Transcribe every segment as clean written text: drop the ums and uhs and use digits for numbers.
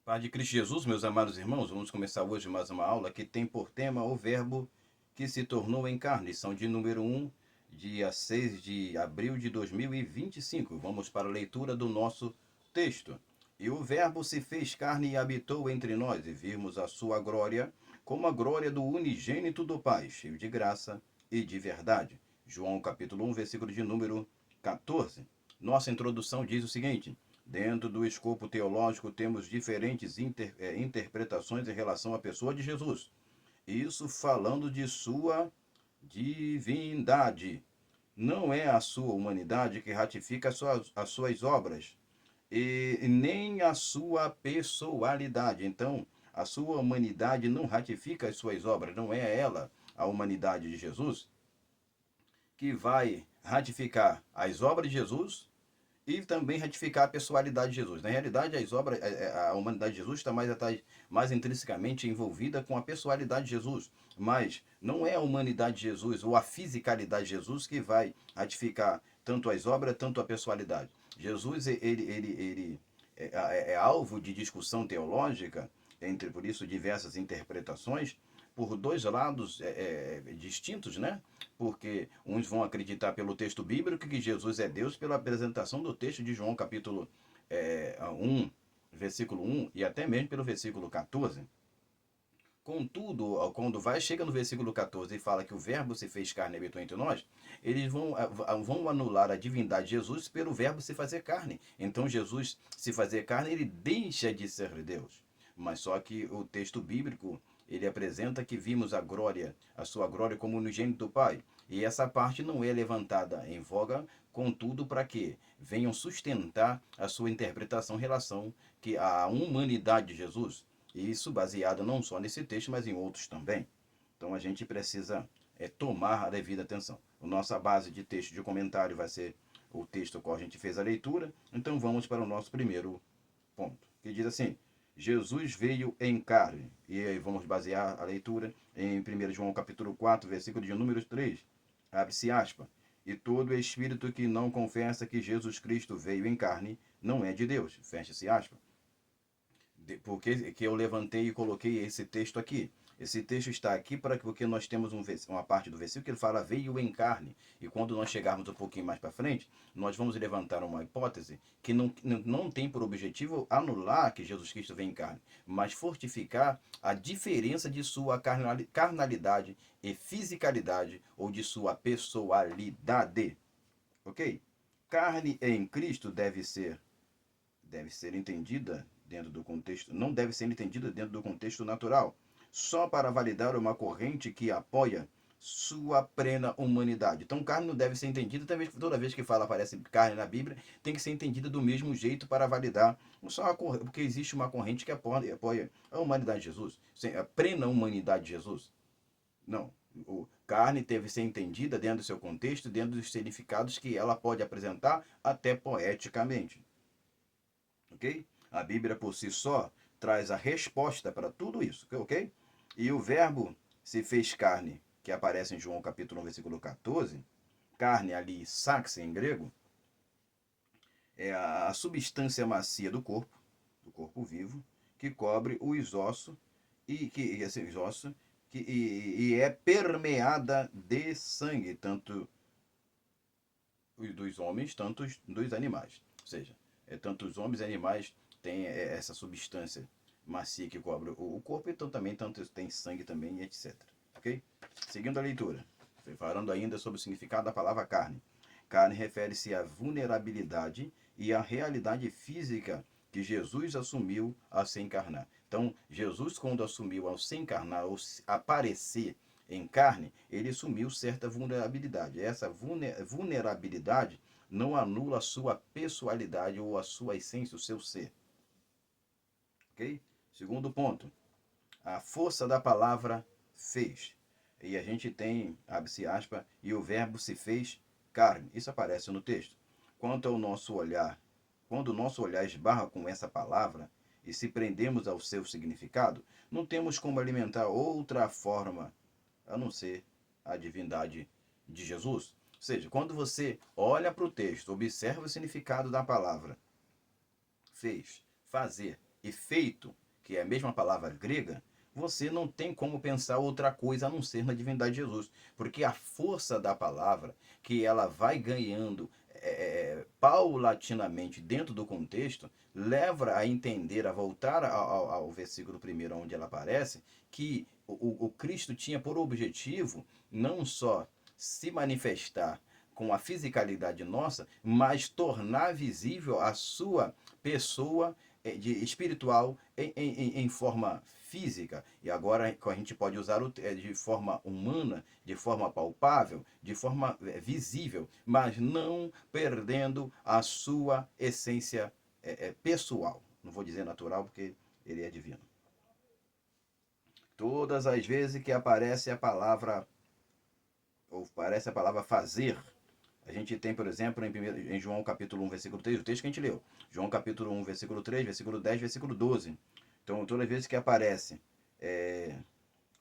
Paz de Cristo Jesus, meus amados irmãos, vamos começar hoje mais uma aula que tem por tema o Verbo que se tornou em carne. São de número 1, dia 6 de abril de 2025. Vamos para a leitura do nosso texto. E o Verbo se fez carne e habitou entre nós, e vimos a sua glória, como a glória do unigênito do Pai, cheio de graça e de verdade. João capítulo 1, versículo de número 14. Nossa introdução diz o seguinte: dentro do escopo teológico, temos diferentes interpretações em relação à pessoa de Jesus. Isso falando de sua divindade. Não é a sua humanidade que ratifica as suas obras, e nem a sua pessoalidade. Então, a sua humanidade não ratifica as suas obras, não é ela, a humanidade de Jesus, que vai ratificar as obras de Jesus e também ratificar a pessoalidade de Jesus. Na realidade, as obras, a humanidade de Jesus está mais intrinsecamente envolvida com a pessoalidade de Jesus, mas não é a humanidade de Jesus ou a fisicalidade de Jesus que vai ratificar tanto as obras, tanto a pessoalidade. Jesus, ele é alvo de discussão teológica, entre, por isso, diversas interpretações, por dois lados distintos, né? Porque uns vão acreditar pelo texto bíblico que Jesus é Deus pela apresentação do texto de João capítulo 1, versículo 1 e até mesmo pelo versículo 14. Contudo, quando chega no versículo 14 e fala que o verbo se fez carne e habitou entre nós, eles vão anular a divindade de Jesus pelo verbo se fazer carne. Então Jesus se fazer carne, ele deixa de ser Deus. Mas só que o texto bíblico, ele apresenta que vimos a glória, a sua glória como unigênito do Pai. E essa parte não é levantada em voga, contudo, para que venham sustentar a sua interpretação em relação que a humanidade de Jesus. E isso baseado não só nesse texto, mas em outros também. Então a gente precisa tomar a devida atenção. A nossa base de texto de comentário vai ser o texto ao qual a gente fez a leitura. Então vamos para o nosso primeiro ponto, que diz assim: Jesus veio em carne. E aí vamos basear a leitura em 1 João capítulo 4, versículo de número 3. Abre-se aspa. E todo espírito que não confessa que Jesus Cristo veio em carne não é de Deus. Fecha-se aspa. Porque que eu levantei e coloquei esse texto aqui. Esse texto está aqui porque nós temos uma parte do versículo que ele fala veio em carne. E quando nós chegarmos um pouquinho mais para frente, nós vamos levantar uma hipótese que não tem por objetivo anular que Jesus Cristo vem em carne, mas fortificar a diferença de sua carnalidade e fisicalidade ou de sua pessoalidade. Ok? Carne em Cristo deve ser entendida dentro do contexto, não deve ser entendida dentro do contexto natural, só para validar uma corrente que apoia sua plena humanidade. Então, carne não deve ser entendida, toda vez que aparece carne na Bíblia, tem que ser entendida do mesmo jeito para validar, só porque existe uma corrente que apoia a humanidade de Jesus, a plena humanidade de Jesus. Não. O carne deve ser entendida dentro do seu contexto, dentro dos significados que ela pode apresentar, até poeticamente. Ok? A Bíblia por si só traz a resposta para tudo isso, ok? E o verbo se fez carne, que aparece em João capítulo 1, versículo 14, carne ali, sax em grego, é a substância macia do corpo vivo, que cobre os ossos esses ossos e é permeada de sangue, tanto dos homens, tanto dos animais. Ou seja, tanto os homens e animais têm essa substância macia que cobre o corpo, então também tanto tem sangue também, etc. Ok? Seguindo a leitura, falando ainda sobre o significado da palavra carne. Carne refere-se à vulnerabilidade e à realidade física que Jesus assumiu ao se encarnar. Então, Jesus, quando assumiu ao se encarnar, ou aparecer em carne, ele assumiu certa vulnerabilidade. Essa vulnerabilidade não anula a sua pessoalidade ou a sua essência, o seu ser. Ok? Segundo ponto, a força da palavra fez. E a gente tem, abre-se aspas, e o verbo se fez carne. Isso aparece no texto. Quanto ao nosso olhar, quando o nosso olhar esbarra com essa palavra e se prendemos ao seu significado, não temos como alimentar outra forma a não ser a divindade de Jesus. Ou seja, quando você olha para o texto, observa o significado da palavra fez, fazer, e feito, que é a mesma palavra grega, você não tem como pensar outra coisa a não ser na divindade de Jesus. Porque a força da palavra, que ela vai ganhando paulatinamente dentro do contexto, leva a entender, a voltar ao versículo primeiro onde ela aparece, que o Cristo tinha por objetivo não só se manifestar com a fisicalidade nossa, mas tornar visível a sua pessoa espiritual em forma física. E agora a gente pode usar de forma humana, de forma palpável, de forma visível, mas não perdendo a sua essência pessoal. Não vou dizer natural porque ele é divino. Todas as vezes que aparece a palavra, ou parece a palavra fazer, a gente tem, por exemplo, em João capítulo 1, versículo 3, o texto que a gente leu. João capítulo 1, versículo 3, versículo 10, versículo 12. Então, todas as vezes que aparece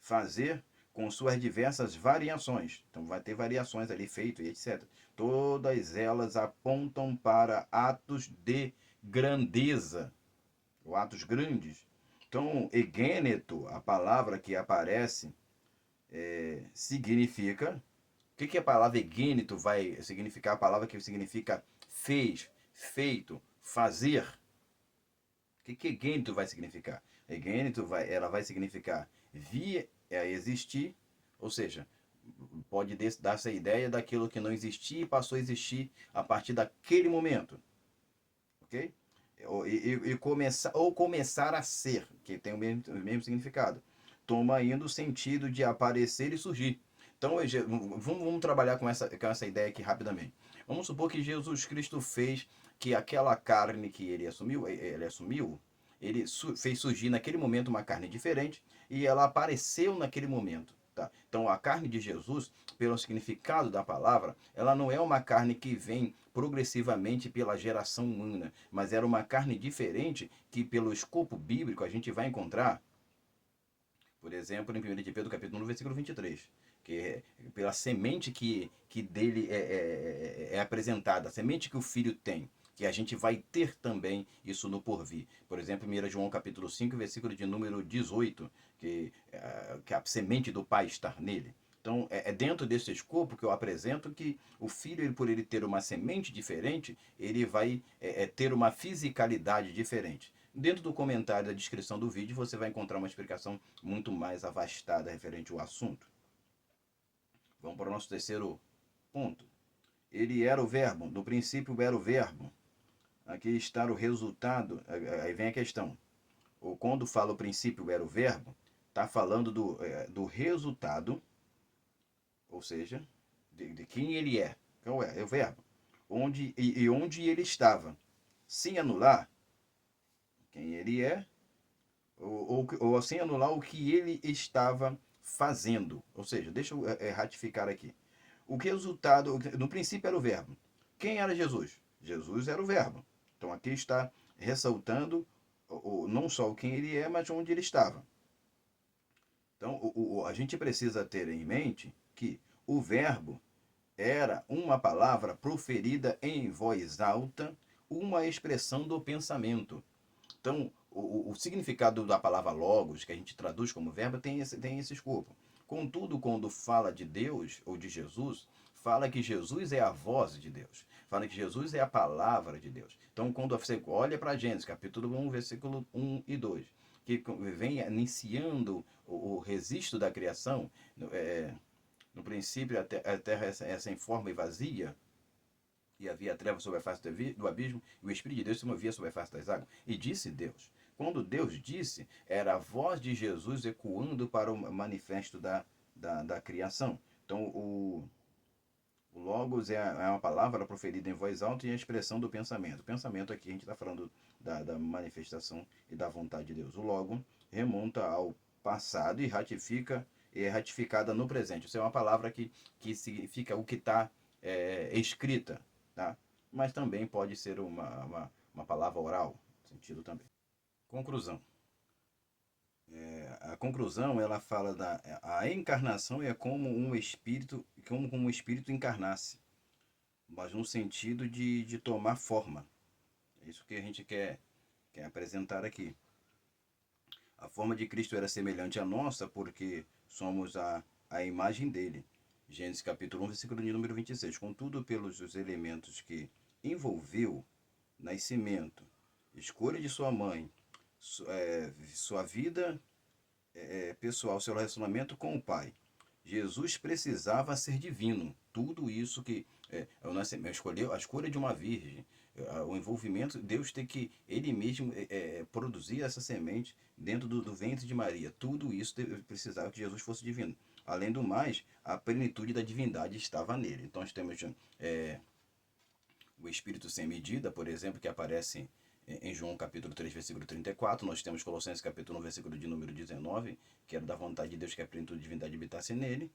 fazer com suas diversas variações. Então, vai ter variações ali, feito e etc. Todas elas apontam para atos de grandeza, ou atos grandes. Então, egêneto, a palavra que aparece, significa... O que a palavra egênito vai significar? A palavra que significa fez, feito, fazer. O que egênito vai significar? Egênito ela vai significar vir a existir, ou seja, pode dar essa ideia daquilo que não existia e passou a existir a partir daquele momento. Ok? Começar a ser, que tem o mesmo significado. Toma ainda o sentido de aparecer e surgir. Então, vamos trabalhar com essa ideia aqui rapidamente. Vamos supor que Jesus Cristo fez que aquela carne que ele assumiu, ele fez surgir naquele momento uma carne diferente e ela apareceu naquele momento. Tá? Então, a carne de Jesus, pelo significado da palavra, ela não é uma carne que vem progressivamente pela geração humana, mas era uma carne diferente que, pelo escopo bíblico, a gente vai encontrar, por exemplo, em 1 de Pedro, capítulo 1, versículo 23, que é pela semente que dele é apresentada, a semente que o filho tem, que a gente vai ter também isso no porvir. Por exemplo, 1 João capítulo 5, versículo de número 18, que a semente do Pai está nele. Então, é dentro desse escopo que eu apresento que o filho, por ele ter uma semente diferente, ele vai ter uma fisicalidade diferente. Dentro do comentário da descrição do vídeo, você vai encontrar uma explicação muito mais avastada referente ao assunto. Vamos para o nosso terceiro ponto. Ele era o verbo, no princípio era o verbo. Aqui está o resultado, aí vem a questão. Ou quando fala o princípio era o verbo, está falando do resultado, ou seja, de quem ele é. Qual é? É o verbo. Onde ele estava. Sem anular quem ele é, ou sem anular o que ele estava fazendo. Ou seja, deixa eu ratificar aqui. O resultado, no princípio era o verbo. Quem era Jesus? Jesus era o verbo. Então aqui está ressaltando não só quem ele é, mas onde ele estava. Então a gente precisa ter em mente que o verbo era uma palavra proferida em voz alta, uma expressão do pensamento. Então, o significado da palavra logos, que a gente traduz como verbo, tem esse escopo. Contudo, quando fala de Deus ou de Jesus, fala que Jesus é a voz de Deus. Fala que Jesus é a palavra de Deus. Então, quando você olha para Gênesis, capítulo 1, versículo 1 e 2, que vem iniciando o registro da criação, no princípio a terra é sem forma e vazia, e havia trevas sobre a face do abismo, e o Espírito de Deus se movia sobre a face das águas. E disse Deus. Quando Deus disse, era a voz de Jesus ecoando para o manifesto da criação. Então, o Logos é uma palavra proferida em voz alta e a expressão do pensamento. O pensamento aqui a gente está falando da manifestação e da vontade de Deus. O Logo remonta ao passado e é ratificada no presente. Isso é uma palavra que significa o que está escrita, tá? Mas também pode ser uma palavra oral, sentido também. Conclusão. A conclusão, ela fala a encarnação é como um espírito encarnasse, mas no sentido de tomar forma. É isso que a gente quer apresentar aqui. A forma de Cristo era semelhante à nossa porque somos a imagem dele. Gênesis capítulo 1, versículo de número 26. Contudo, pelos os elementos que envolveu nascimento, escolha de sua mãe, sua vida pessoal, seu relacionamento com o Pai, Jesus precisava ser divino. Tudo isso que o nascimento, escolheu a escolha de uma virgem, o envolvimento, Deus tem que ele mesmo produzir essa semente dentro do ventre de Maria. Tudo isso precisava que Jesus fosse divino. Além do mais, a plenitude da divindade estava nele. Então nós temos o Espírito sem medida, por exemplo, que aparece em João capítulo 3, versículo 34. Nós temos Colossenses capítulo 1, versículo de número 19, que era da vontade de Deus que a plenitude de divindade habitasse nele,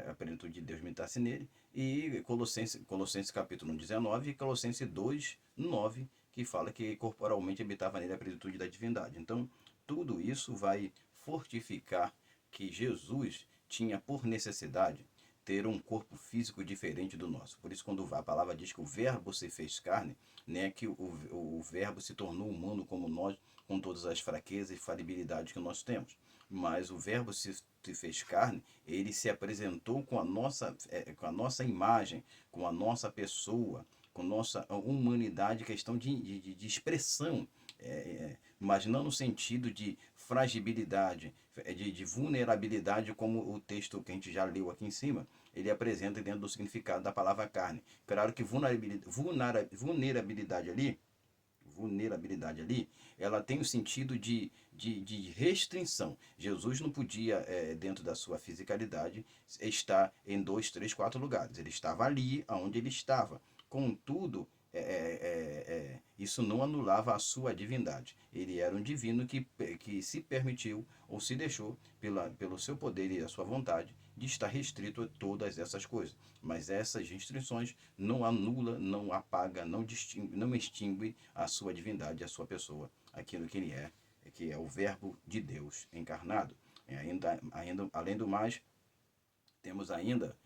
a plenitude de Deus habitasse nele, e Colossenses capítulo 1, 19 e Colossenses 2, 9, que fala que corporalmente habitava nele a plenitude da divindade. Então, tudo isso vai fortificar que Jesus tinha por necessidade ter um corpo físico diferente do nosso. Por isso, quando a palavra diz que o verbo se fez carne, né, que o verbo se tornou humano como nós, com todas as fraquezas e falibilidades que nós temos. Mas o verbo se fez carne, ele se apresentou com com a nossa imagem, com a nossa pessoa, com nossa humanidade, questão de expressão, mas não no sentido de fragilidade, de vulnerabilidade, como o texto que a gente já leu aqui em cima, ele apresenta dentro do significado da palavra carne. Claro que vulnerabilidade ali, ela tem o sentido de restrição. Jesus não podia, dentro da sua fisicalidade, estar em 2, 3, 4 lugares. Ele estava ali onde ele estava. Contudo, isso não anulava a sua divindade. Ele era um divino que se permitiu ou se deixou, pelo seu poder e a sua vontade, de estar restrito a todas essas coisas. Mas essas restrições não anula, não apaga, não extingue a sua divindade, a sua pessoa, aquilo que ele é, que é o Verbo de Deus encarnado. Além do mais, temos ainda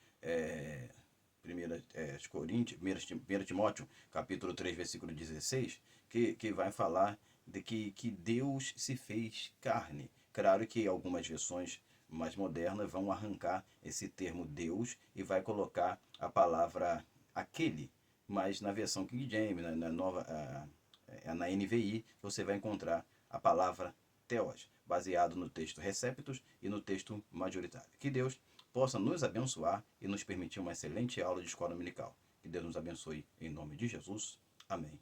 1 Timóteo, capítulo 3, versículo 16, que vai falar de que Deus se fez carne. Claro que algumas versões mais modernas vão arrancar esse termo Deus e vai colocar a palavra aquele. Mas na versão King James, na NVI, você vai encontrar a palavra Theos, baseado no texto Receptus e no texto majoritário. Que Deus possa nos abençoar e nos permitir uma excelente aula de escola dominical. Que Deus nos abençoe em nome de Jesus. Amém.